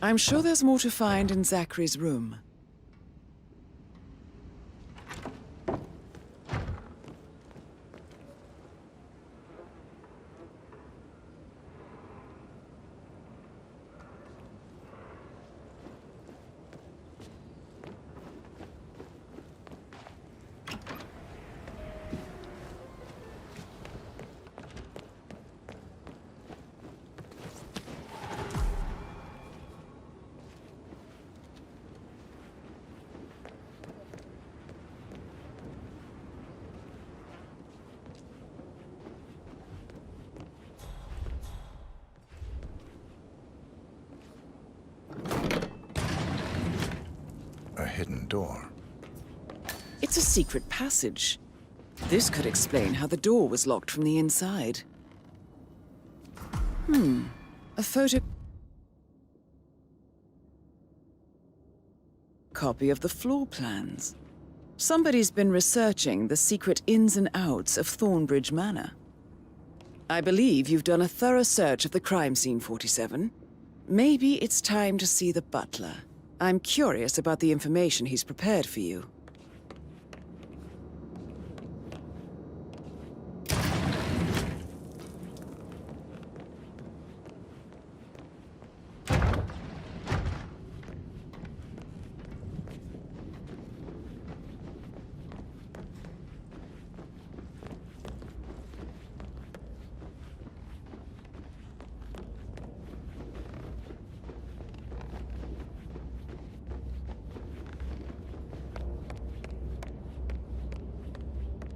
I'm sure there's more to find in Zachary's room. A hidden door. It's a secret passage. This could explain how the door was locked from the inside. A copy of the floor plans. Somebody's been researching the secret ins and outs of Thornbridge Manor. I believe you've done a thorough search of the crime scene, 47. Maybe it's time to see the butler. I'm curious about the information he's prepared for you.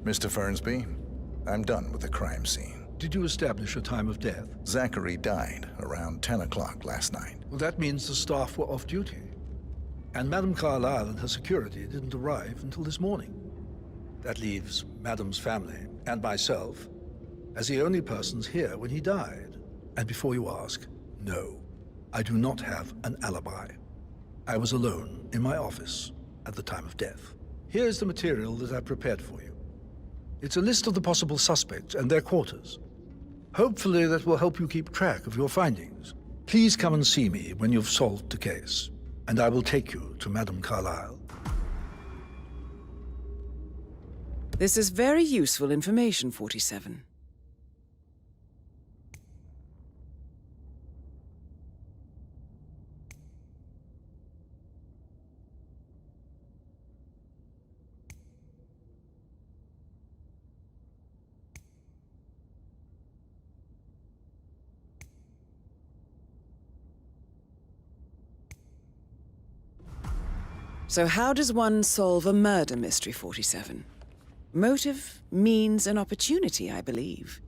Mr. Fernsby, I'm done with the crime scene. Did you establish a time of death? Zachary died around 10 o'clock last night. Well, that means the staff were off duty. And Madame Carlyle and her security didn't arrive until this morning. That leaves Madame's family and myself as the only persons here when he died. And before you ask, no, I do not have an alibi. I was alone in my office at the time of death. Here's the material that I prepared for you. It's a list of the possible suspects and their quarters. Hopefully that will help you keep track of your findings. Please come and see me when you've solved the case, and I will take you to Madame Carlyle. This is very useful information, 47. So how does one solve a murder mystery, 47? Motive, means, and opportunity, I believe.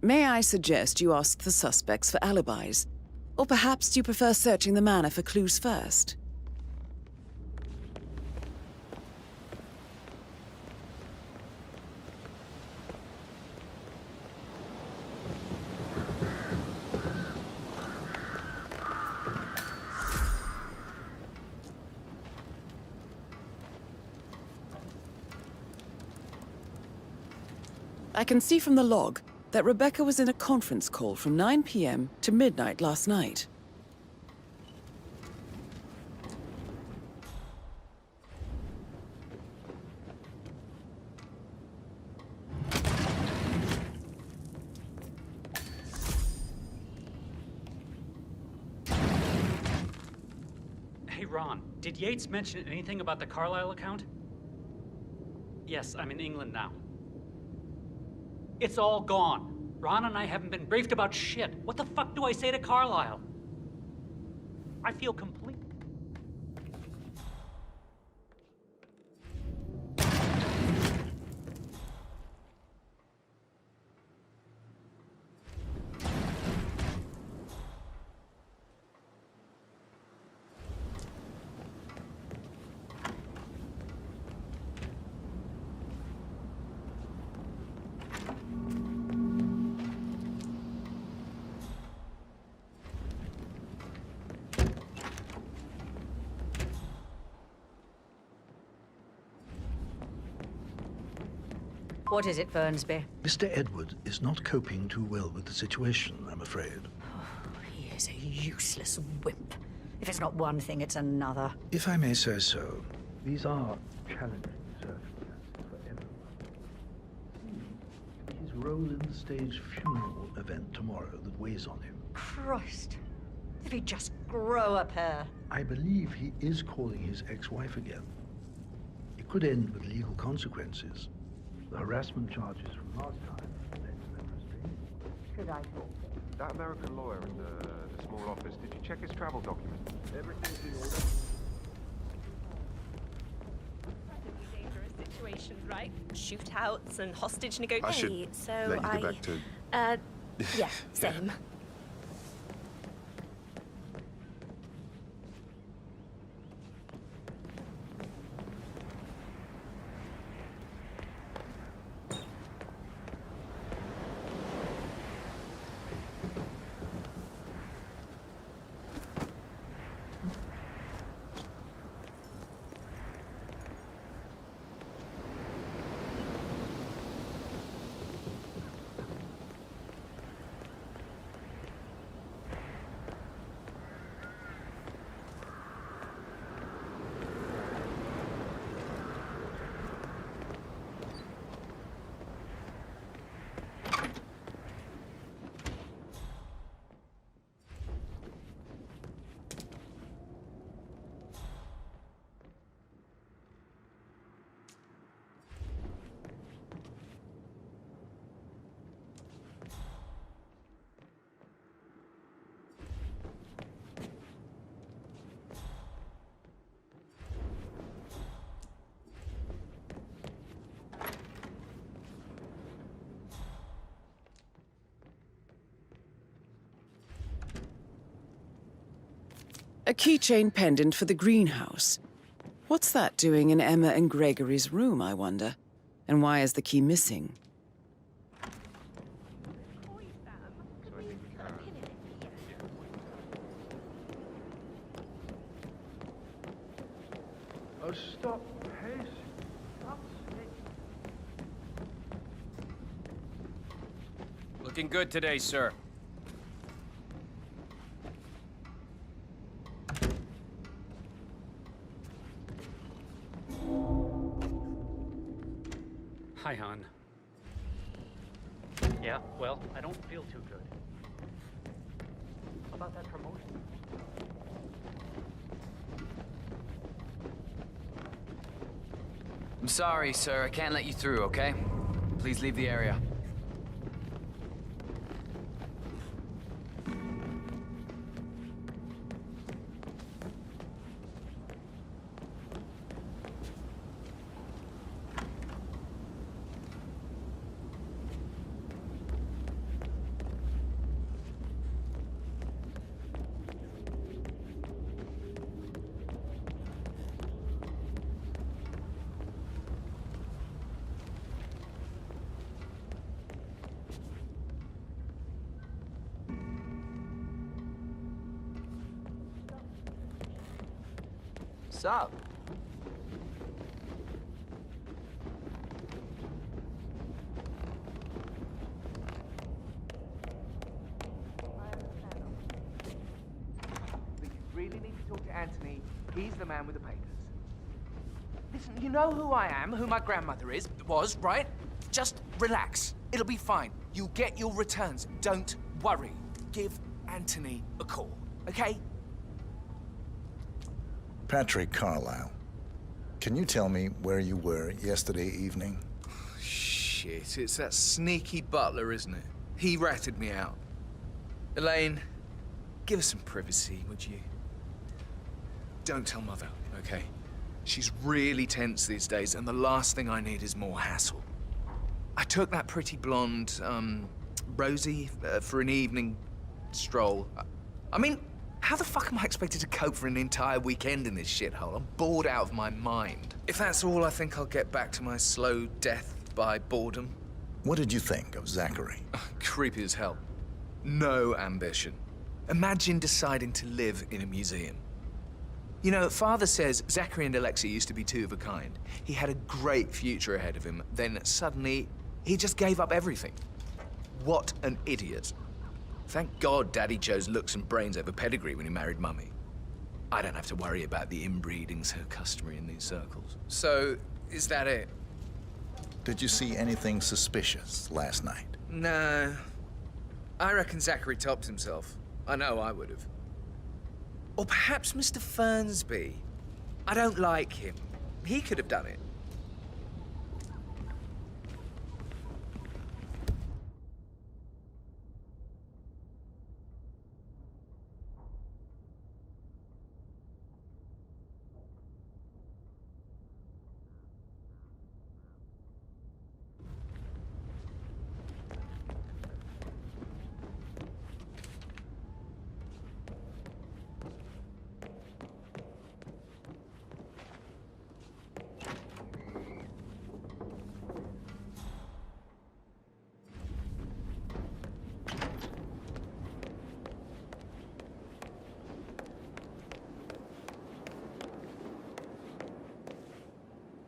May I suggest you ask the suspects for alibis? Or perhaps you prefer searching the manor for clues first? I can see from the log that Rebecca was in a conference call from 9 p.m. to midnight last night. Hey, Ron, did Yates mention anything about the Carlyle account? Yes, I'm in England now. It's all gone. Ron and I haven't been briefed about shit. What the fuck do I say to Carlyle? I feel complete. What is it, Fernsby? Mr. Edward is not coping too well with the situation, I'm afraid. Oh, he is a useless wimp. If it's not one thing, it's another. If I may say so, these are challenging circumstances for everyone. His role in the staged funeral event tomorrow that weighs on him. Christ. If he'd just grow a pair. I believe he is calling his ex-wife again. It could end with legal consequences. The harassment charges from last time led to their restraint. Should I talk? That American lawyer in the small office, did you check his travel documents? Everything's in order. Dangerous situations, right? Shootouts and hostage I negotiations. should So let you go back to... yeah, same. A keychain pendant for the greenhouse. What's that doing in Emma and Gregory's room, I wonder? And why is the key missing? Oh, stop pacing. Looking good today, sir. Hi, hon. Yeah, well, I don't feel too good. How about that promotion? I'm sorry, sir. I can't let you through, okay? Please leave the area. What's up? But you really need to talk to Anthony. He's the man with the papers. Listen, you know who I am, who my grandmother was, right? Just relax. It'll be fine. You'll get your returns. Don't worry. Give Anthony a call, okay? Patrick Carlisle, can you tell me where you were yesterday evening? Shit, it's that sneaky butler, isn't it? He ratted me out. Elaine, give us some privacy, would you? Don't tell Mother, okay? She's really tense these days, and the last thing I need is more hassle. I took that pretty blonde, Rosie, for an evening stroll. I mean, how the fuck am I expected to cope for an entire weekend in this shithole? I'm bored out of my mind. If that's all, I think I'll get back to my slow death by boredom. What did you think of Zachary? Creepy as hell. No ambition. Imagine deciding to live in a museum. You know, Father says Zachary and Alexei used to be two of a kind. He had a great future ahead of him, then suddenly, he just gave up everything. What an idiot. Thank God Daddy chose looks and brains over pedigree when he married Mummy. I don't have to worry about the inbreeding so customary in these circles. So, is that it? Did you see anything suspicious last night? No. I reckon Zachary topped himself. I know I would have. Or perhaps Mr. Fernsby. I don't like him. He could have done it.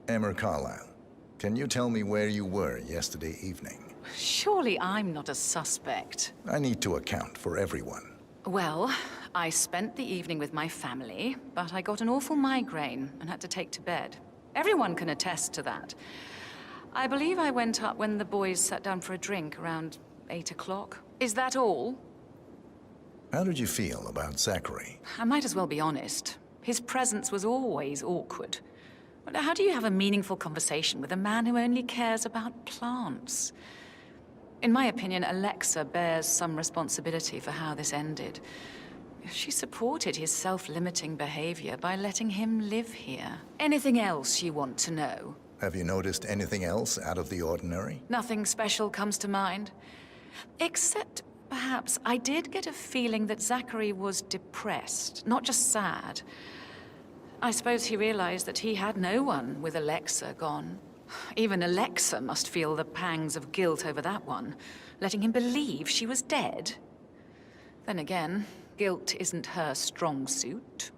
Emma Carlisle, can you tell me where you were yesterday evening? Surely I'm not a suspect. I need to account for everyone. Well, I spent the evening with my family, but I got an awful migraine and had to take to bed. Everyone can attest to that. I believe I went up when the boys sat down for a drink around 8 o'clock. Is that all? How did you feel about Zachary? I might as well be honest. His presence was always awkward. But how do you have a meaningful conversation with a man who only cares about plants? In my opinion, Alexa bears some responsibility for how this ended. She supported his self-limiting behavior by letting him live here. Anything else you want to know? Have you noticed anything else out of the ordinary? Nothing special comes to mind. Except, perhaps, I did get a feeling that Zachary was depressed, not just sad. I suppose he realized that he had no one with Alexa gone. Even Alexa must feel the pangs of guilt over that one, letting him believe she was dead. Then again, guilt isn't her strong suit.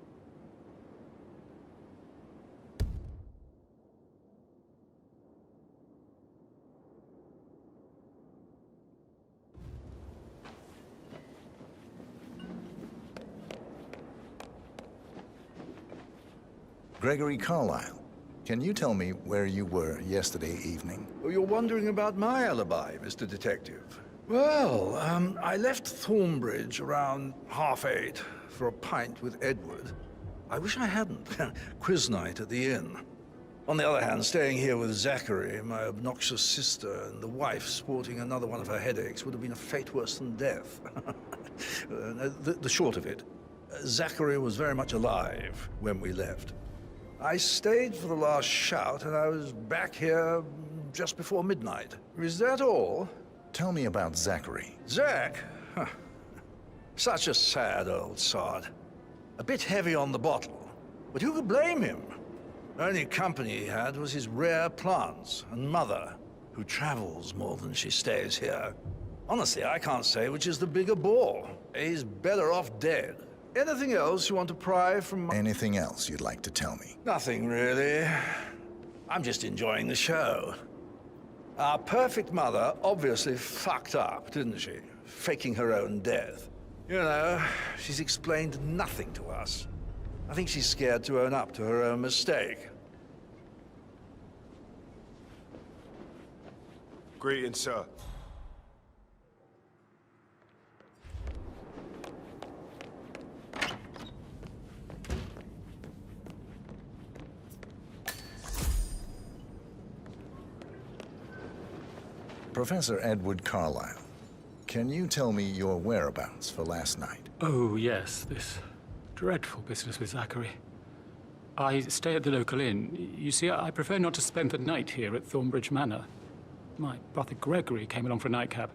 Gregory Carlisle, can you tell me where you were yesterday evening? Oh, you're wondering about my alibi, Mr. Detective. Well, I left Thornbridge around 8:30 for a pint with Edward. I wish I hadn't. Quiz night at the inn. On the other hand, staying here with Zachary, my obnoxious sister, and the wife sporting another one of her headaches would have been a fate worse than death. The short of it, Zachary was very much alive when we left. I stayed for the last shout, and I was back here just before midnight. Is that all? Tell me about Zachary. Zach? Huh. Such a sad old sod. A bit heavy on the bottle, but who could blame him? The only company he had was his rare plants and mother, who travels more than she stays here. Honestly, I can't say which is the bigger bore. He's better off dead. Anything else you want to pry from my... Anything else you'd like to tell me? Nothing, really. I'm just enjoying the show. Our perfect mother obviously fucked up, didn't she? Faking her own death. You know, she's explained nothing to us. I think she's scared to own up to her own mistake. Greetings, sir. Professor Edward Carlisle, can you tell me your whereabouts for last night? Oh, yes, this dreadful business with Zachary. I stay at the local inn. You see, I prefer not to spend the night here at Thornbridge Manor. My brother Gregory came along for a nightcap.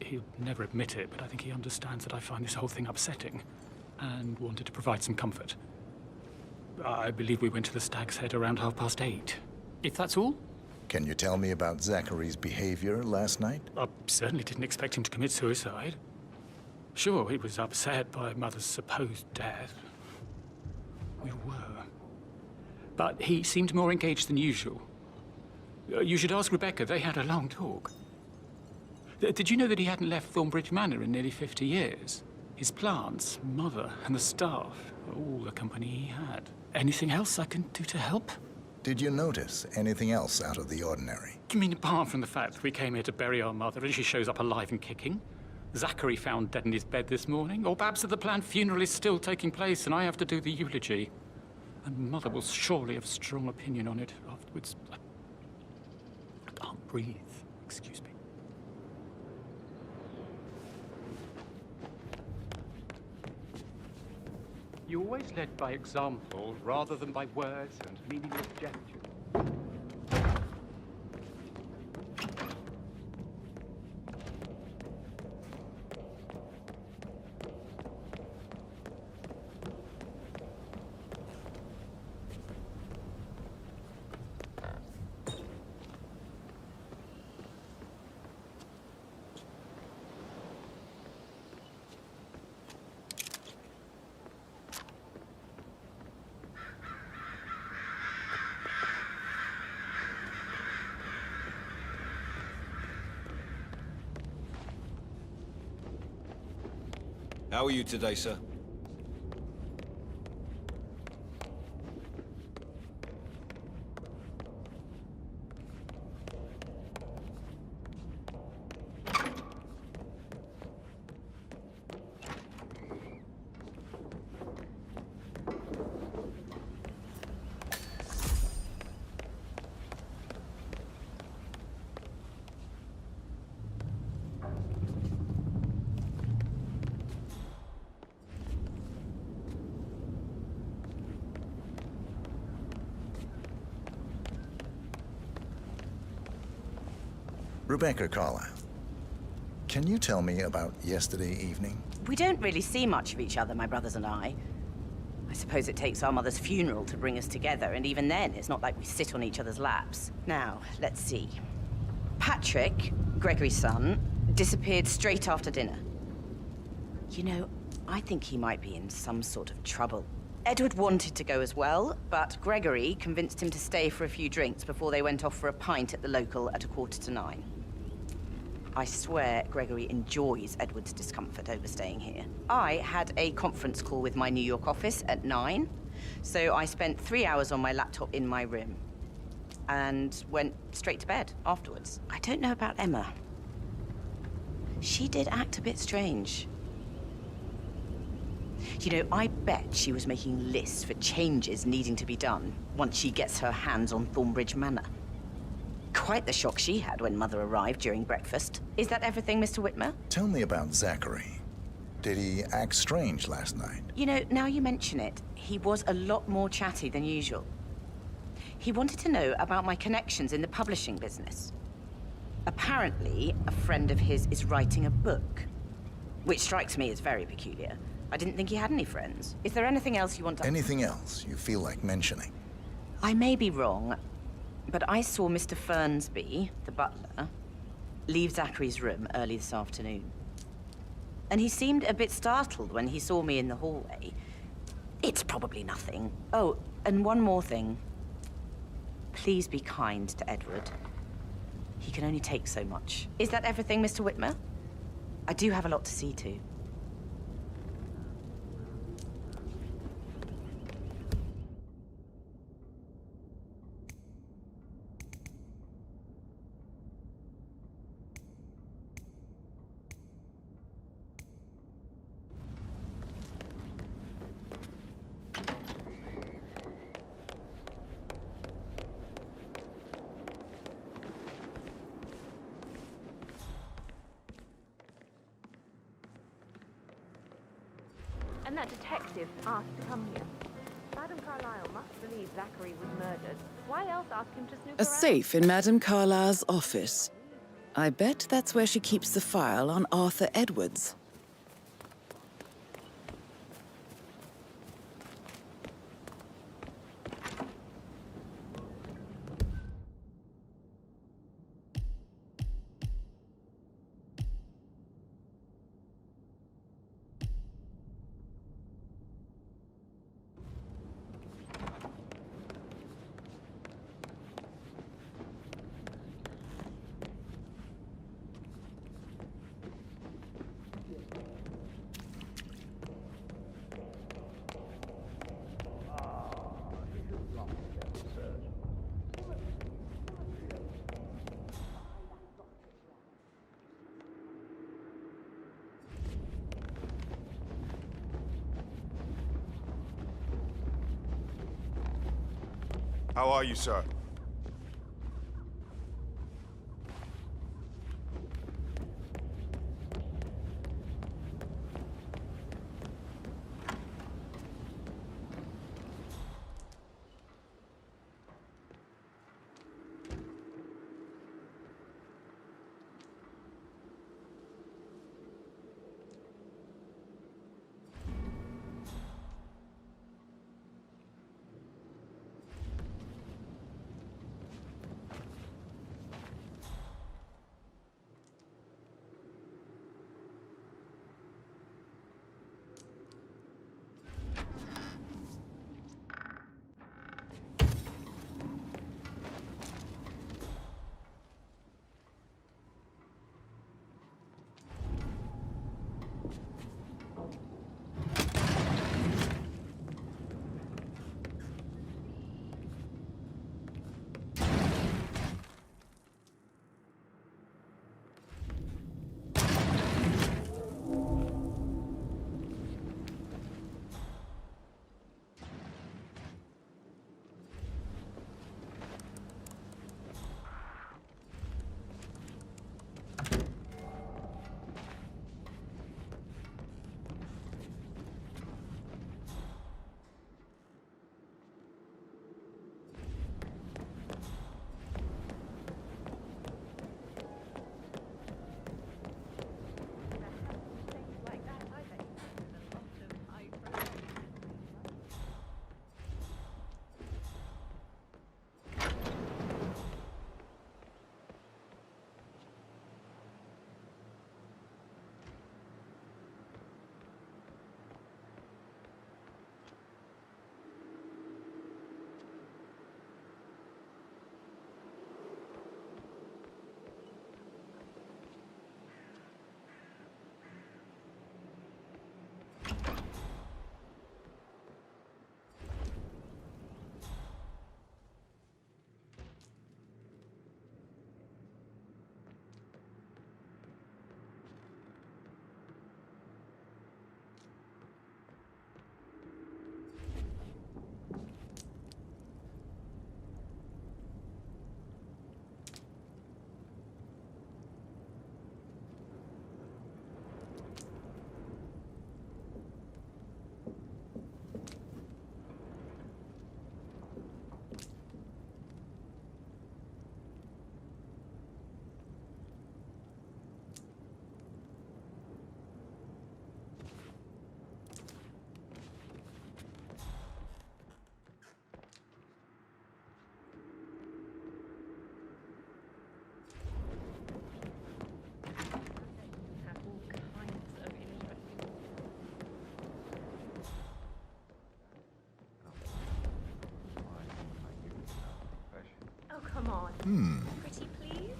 He'll never admit it, but I think he understands that I find this whole thing upsetting and wanted to provide some comfort. I believe we went to the Stag's Head around 8:30. If that's all? Can you tell me about Zachary's behavior last night? I certainly didn't expect him to commit suicide. Sure, he was upset by Mother's supposed death. We were. But he seemed more engaged than usual. You should ask Rebecca. They had a long talk. Did you know that he hadn't left Thornbridge Manor in nearly 50 years? His plants, mother, and the staff, all the company he had. Anything else I can do to help? Did you notice anything else out of the ordinary? You mean apart from the fact that we came here to bury our mother and she shows up alive and kicking? Zachary found dead in his bed this morning? Or perhaps that the planned funeral is still taking place and I have to do the eulogy? And Mother will surely have a strong opinion on it afterwards. I can't breathe. Excuse me. You always led by example rather than by words and meaningless gestures. How are you today, sir? Rebecca Carlyle, can you tell me about yesterday evening? We don't really see much of each other, my brothers and I. I suppose it takes our mother's funeral to bring us together, and even then, it's not like we sit on each other's laps. Now, let's see. Patrick, Gregory's son, disappeared straight after dinner. You know, I think he might be in some sort of trouble. Edward wanted to go as well, but Gregory convinced him to stay for a few drinks before they went off for a pint at the local at 9:15. I swear Gregory enjoys Edward's discomfort over staying here. I had a conference call with my New York office at 9, so I spent 3 hours on my laptop in my room and went straight to bed afterwards. I don't know about Emma. She did act a bit strange. You know, I bet she was making lists for changes needing to be done once she gets her hands on Thornbridge Manor. Quite the shock she had when Mother arrived during breakfast. Is that everything, Mr. Whitmer? Tell me about Zachary. Did he act strange last night? You know, now you mention it, he was a lot more chatty than usual. He wanted to know about my connections in the publishing business. Apparently, a friend of his is writing a book, which strikes me as very peculiar. I didn't think he had any friends. Is there anything else you want to... Anything else you feel like mentioning? I may be wrong, but I saw Mr. Fernsby, the butler, leave Zachary's room early this afternoon. And he seemed a bit startled when he saw me in the hallway. It's probably nothing. Oh, and one more thing. Please be kind to Edward. He can only take so much. Is that everything, Mr. Whitmer? I do have a lot to see to. And that detective asked to come here. Madame Carlyle must believe Zachary was murdered. Why else ask him to snoop A around? safe in Madame Carlyle's office. I bet that's where she keeps the file on Arthur Edwards. How are you, sir? Come on. Pretty please?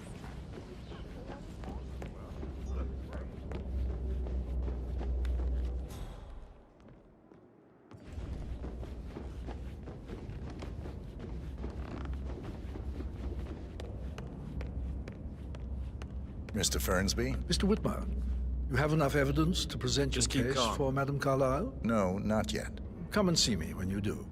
Mr. Fernsby? Mr. Whitmer, you have enough evidence to present Just your keep case calm. for Madame Carlyle? No, not yet. Come and see me when you do.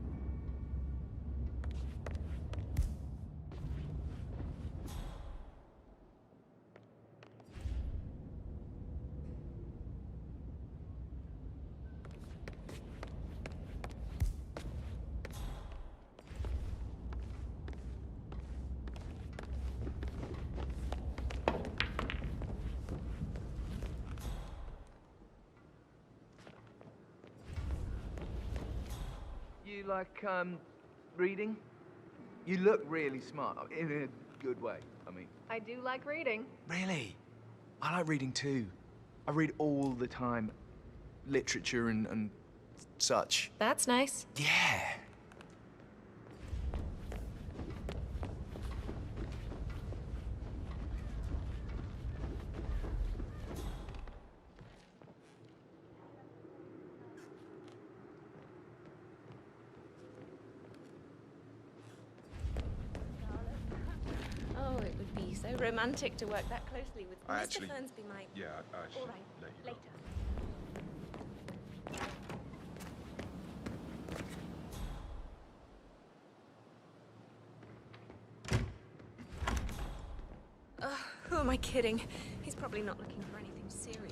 You like, reading? You look really smart, in a good way, I mean. I do like reading. Really? I like reading too. I read all the time. Literature and such. That's nice. Yeah. Oh, it would be so romantic to work that closely with I Mr. actually- Fernsby, my... Yeah, I should All right, let you go. later. kidding. He's probably not looking for anything serious.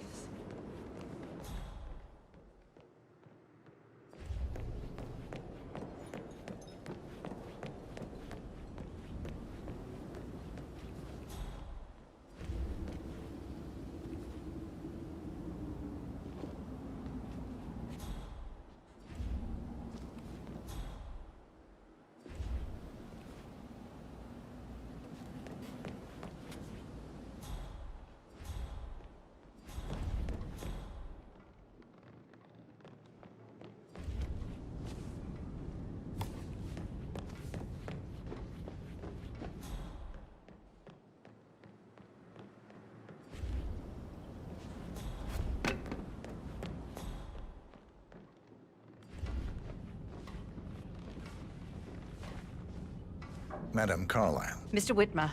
Madam Carlyle. Mr. Whitmer,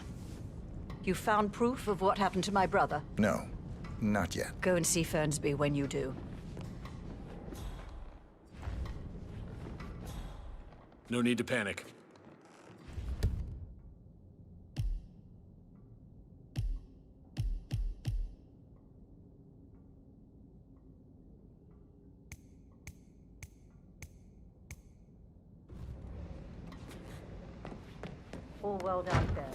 you found proof of what happened to my brother? No, not yet. Go and see Fernsby when you do. No need to panic. All well downstairs.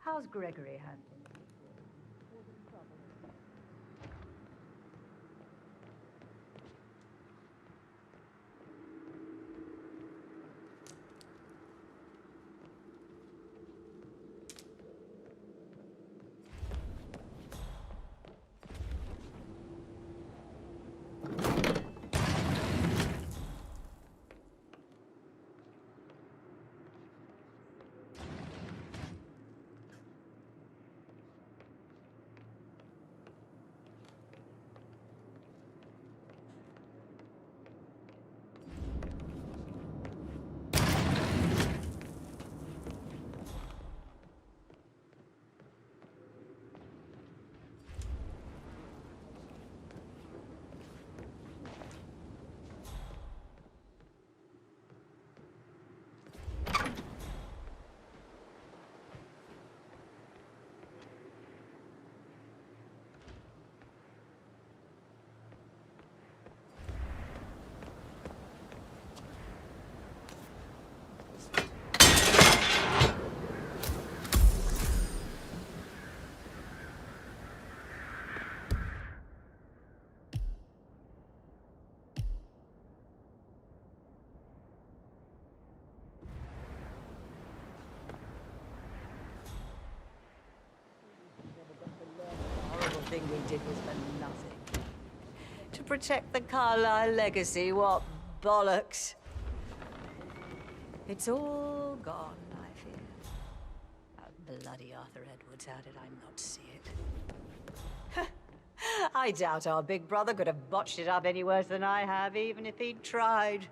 How's Gregory handling? Thing we did was for nothing. To protect the Carlyle legacy, what bollocks. It's all gone, I fear. That bloody Arthur Edwards, how did I not see it? I doubt our big brother could have botched it up any worse than I have, even if he'd tried.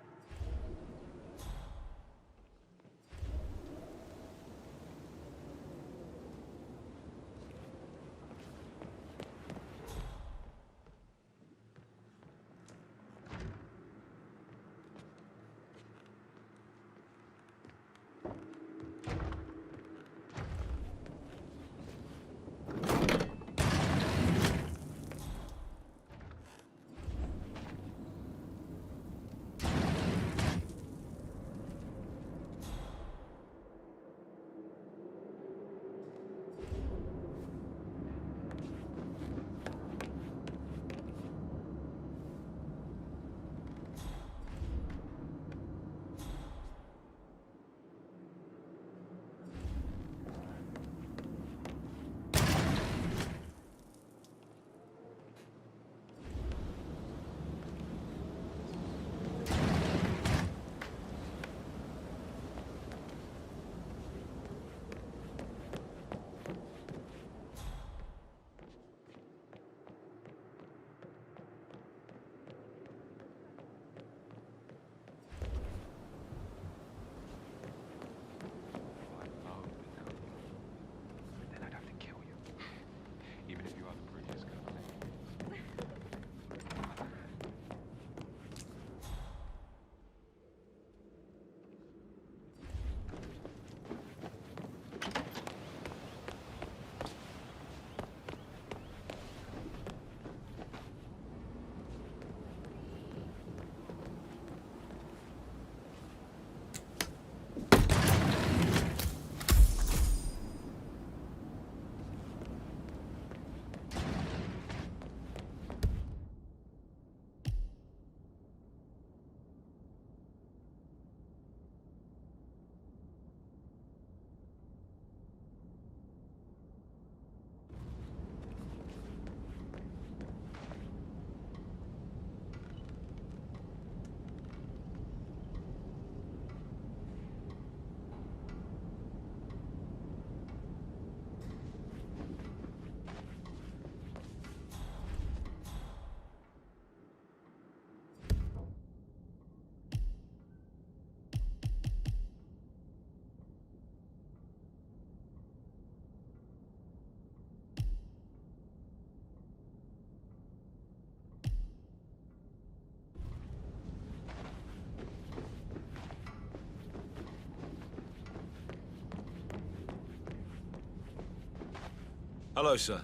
Hello, sir.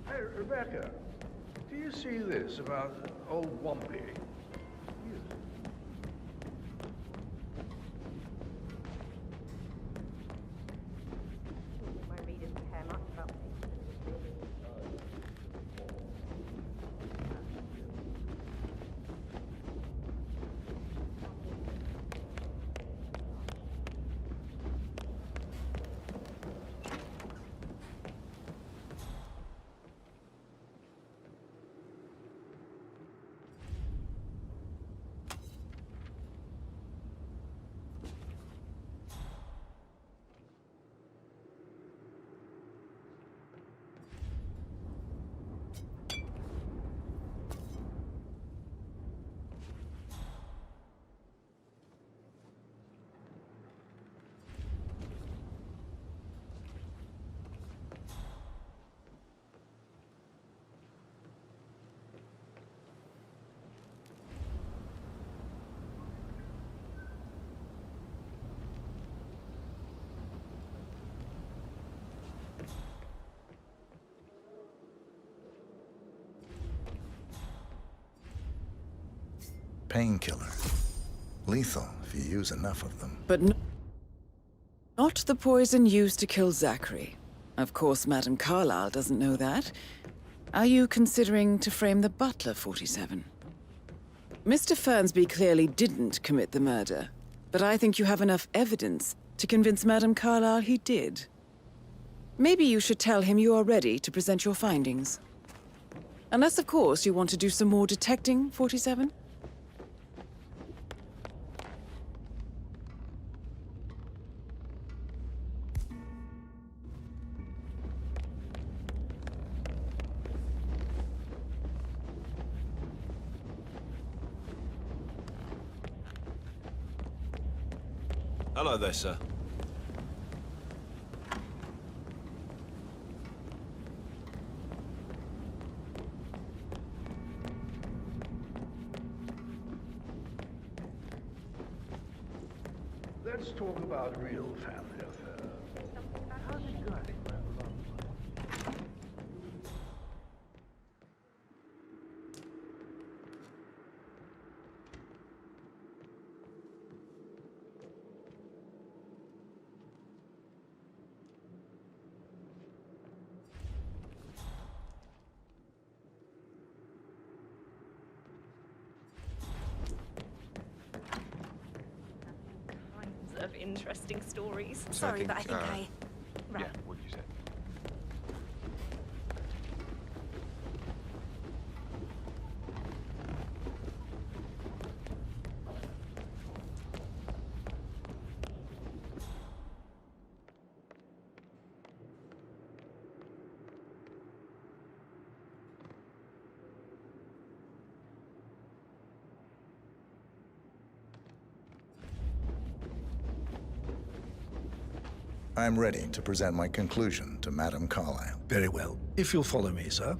Hey, Rebecca, do you see this about old Wumpy? My readers care much about me. Painkiller. Lethal if you use enough of them. But not the poison used to kill Zachary. Of course, Madame Carlyle doesn't know that. Are you considering to frame the butler, 47? Mr. Fernsby clearly didn't commit the murder, but I think you have enough evidence to convince Madame Carlyle he did. Maybe you should tell him you are ready to present your findings. Unless, of course, you want to do some more detecting, 47? Hello there, sir. Let's talk about real family affairs. How's it going? Of interesting stories. So Sorry, but I think yeah, Right. what you said. I'm ready to present my conclusion to Madame Carlyle. Very well. If you'll follow me, sir.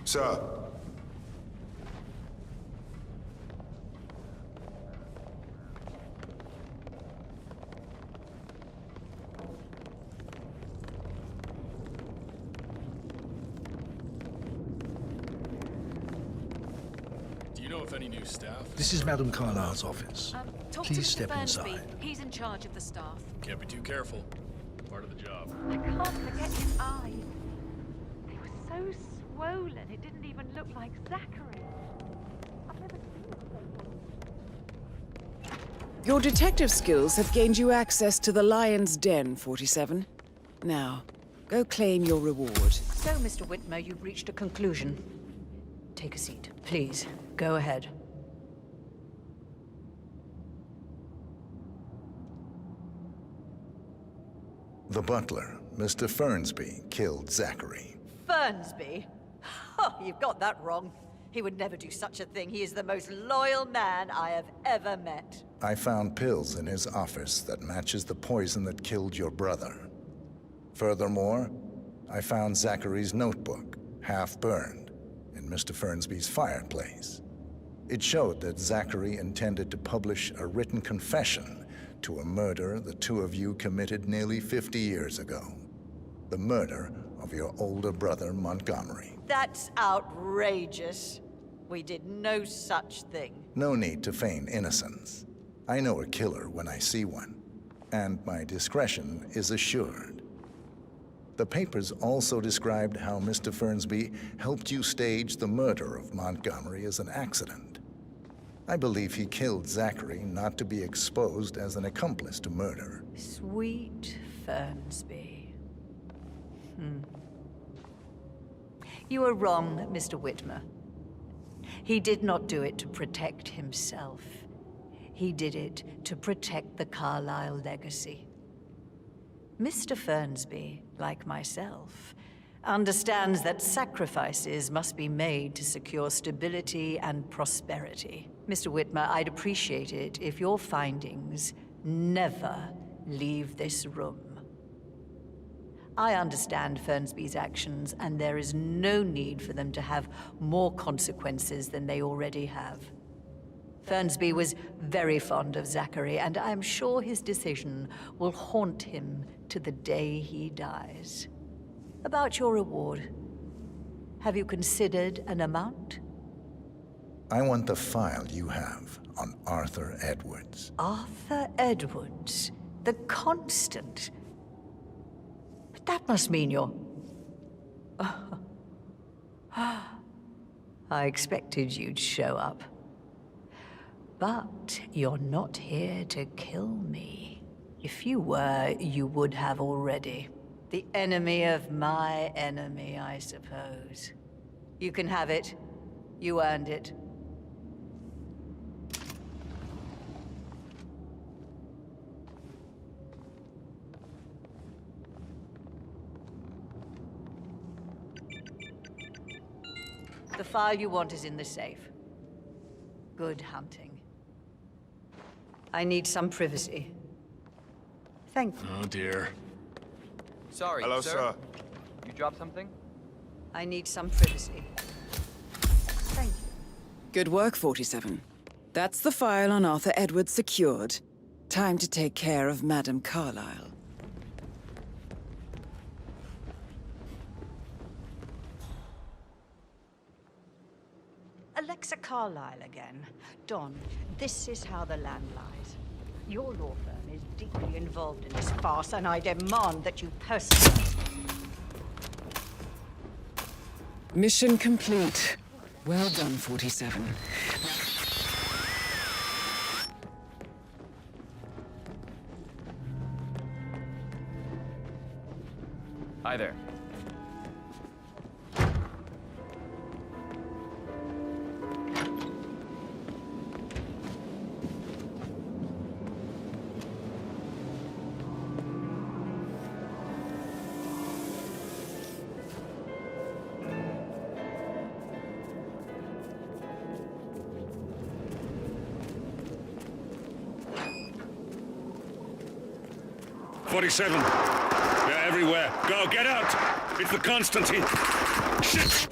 Sir. Do you know if any new staff? This is Madame Carlyle's office. Talk Please to Mr. step Fernsby. inside. He's in charge of the staff. Can't be too careful. Part of the job. I can't forget his eyes. They were so swollen, it didn't even look like Zachary. I've never seen it before. Your detective skills have gained you access to the Lion's Den, 47. Now, go claim your reward. So, Mr. Whitmer, you've reached a conclusion. Take a seat, please. Go ahead. The butler, Mr. Fernsby, killed Zachary. Fernsby? Oh, you've got that wrong. He would never do such a thing. He is the most loyal man I have ever met. I found pills in his office that matches the poison that killed your brother. Furthermore, I found Zachary's notebook, half burned, in Mr. Fernsby's fireplace. It showed that Zachary intended to publish a written confession to a murder the two of you committed nearly 50 years ago. The murder of your older brother, Montgomery. That's outrageous. We did no such thing. No need to feign innocence. I know a killer when I see one, and my discretion is assured. The papers also described how Mr. Fernsby helped you stage the murder of Montgomery as an accident. I believe he killed Zachary not to be exposed as an accomplice to murder. Sweet Fernsby. You are wrong, Mr. Whitmer. He did not do it to protect himself. He did it to protect the Carlyle legacy. Mr. Fernsby, like myself, understands that sacrifices must be made to secure stability and prosperity. Mr. Whitmer, I'd appreciate it if your findings never leave this room. I understand Fernsby's actions, and there is no need for them to have more consequences than they already have. Fernsby was very fond of Zachary, and I'm sure his decision will haunt him to the day he dies. About your reward, have you considered an amount? I want the file you have on Arthur Edwards. Arthur Edwards, the Constant. But that must mean you're... I expected you'd show up. But you're not here to kill me. If you were, you would have already. The enemy of my enemy, I suppose. You can have it. You earned it. The file you want is in the safe. Good hunting. I need some privacy. Thank you. Oh, dear. Sorry, Hello, sir. You dropped something? I need some privacy. Thank you. Good work, 47. That's the file on Arthur Edwards secured. Time to take care of Madame Carlyle. Alexa Carlyle again. Don, this is how the land lies. Your law firm is deeply involved in this farce, and I demand that you personally... Mission complete. Well done, 47. Hi there. They're everywhere. Go, get out! It's the Constantine. Shit!